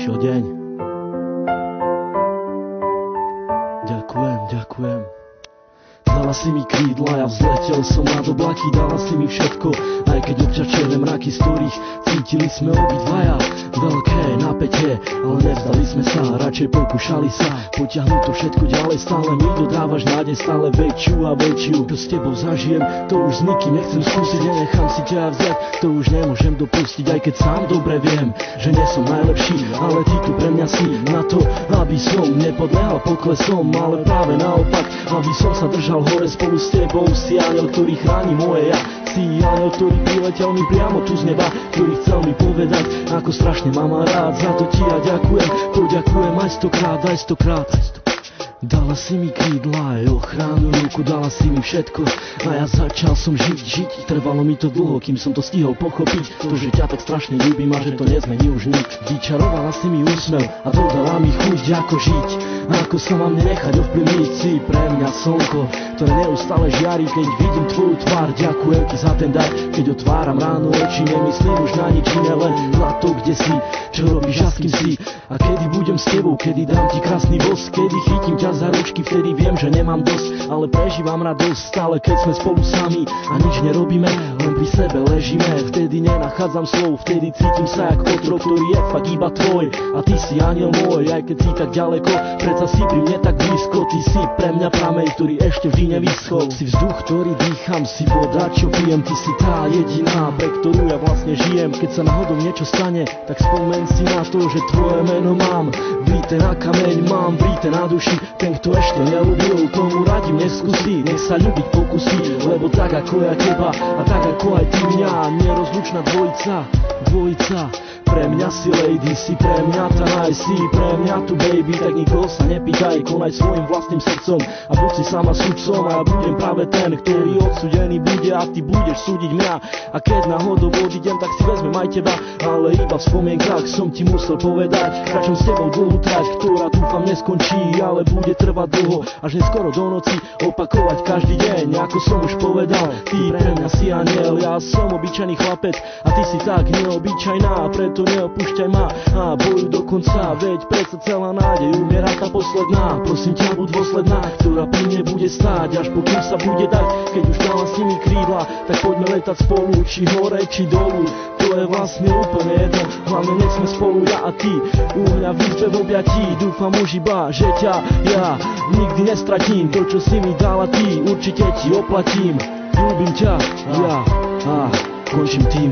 prišiel deň. Ďakujem. Dala si mi krídla, ja vzletel som nad oblaky, dala si mi všetko, aj keď občas černé mraky, z ktorých cítili sme obidvaja veľké napätie, ale nevzdali sme sa, radšej pokúšali sa potiahnuť to všetko ďalej, stále mi dodávaš nádej, stále väčšiu a väčšiu. Čo s tebou zažijem, to už s nikým nechcem skúsiť, nenechám si ťa vziať, to už nemôžem dopustiť, aj keď sám dobre viem, že nie som najlepší, ale ty tu pre mňa si na to, aby som nepodlehal poklesom, ale práve naopak, aby som sa držal hore spolu s tebou. Si aniel, ktorý chráni moje ja, si aniel, ktorý priletel mi priamo tu z neba, ktorý chcel mi povedať, ako strašne mám rád. Za to ti ja ďakujem, poďakujem aj stokrát. Dala si mi krídla, aj ochranu ruku, dala si mi všetko a ja začal som žiť. Trvalo mi to dlho, kým som to stihol pochopiť, to, že ťa tak strašne ľúbim a že to nezmení už nik. Vyčarovala si mi úsmev a dodala mi chuť, ako žiť, ako sa mám nenechať ovplyvniť. Si pre mňa slnko, ktoré neustále žiari, keď vidím tvoju tvár. Ďakujem ti za ten dar, keď otváram ráno oči, nemyslím už na nič iné, len na to, kde si, čo robíš a s kým si. A kedy budem s tebou, kedy dám ti krásny bosk, kedy chytím ťa za ručky, vtedy viem, že nemám dosť, ale prežívam radosť stále, keď sme spolu sami a nič nerobíme, len pri sebe ležíme. Vtedy nenachádzam slov, vtedy cítim sa jak otrok, ktorý je fakt iba tvoj a ty si aniel môj, aj keď si tak ďaleko, predsa si pri mne tak blízko. Ty si pre mňa prameň, ktorý ešte vždy nevyschol, si vzduch, ktorý dýcham, si voda, čo pijem, ty si tá jediná, pre ktorú ja vlastne žijem. Keď sa náhodou niečo stane, tak spomeň si na to, že tvoje meno mám vrité na kameň, mám vrité na duši. Ten, kto ešte neľúbil, tomu radím neskúsi, nech sa ľúbiť pokusí, lebo tak ako ja teba a tak ako aj ty mňa, nerozlučná dvojica. Pre mňa si lady, si pre mňa tá naj, si pre mňa tu baby, tak nikoho sa nepýtaj, konaj svojim vlastným srdcom a buď si sama sudcom a ja budem práve ten, ktorý odsúdený bude a ty budeš súdiť mňa. A keď náhodou odídem, tak si vezmem aj teba, ale iba v spomienkach som ti musel povedať, kráčam s tebou dlhú trať, ktorá dúfam neskončí, ale bude trvať dlho, až neskoro do noci, opakovať každý deň, ako som už povedal. Ty pre mňa si aniel, ja som obyčajný chlapec a ty si tak neobyčajná, preto neopúšťaj ma a bojuj do konca, veď predsa celá nádej umiera tá posledná. Prosím ťa, buď dôsledná, ktorá pri mne bude stáť, až pokým sa bude dať. Keď už dala si mi krídla, tak poďme letať spolu, či hore, či dolu, to je vlastne úplne jedno, hlavne nech sme spolu ja a ty, u mňa v izbe v objatí. Dúfam už iba, že ťa ja nikdy nestratím, to čo si mi dala ty, určite ti oplatím. Ľúbim ťa, ja a končím tým.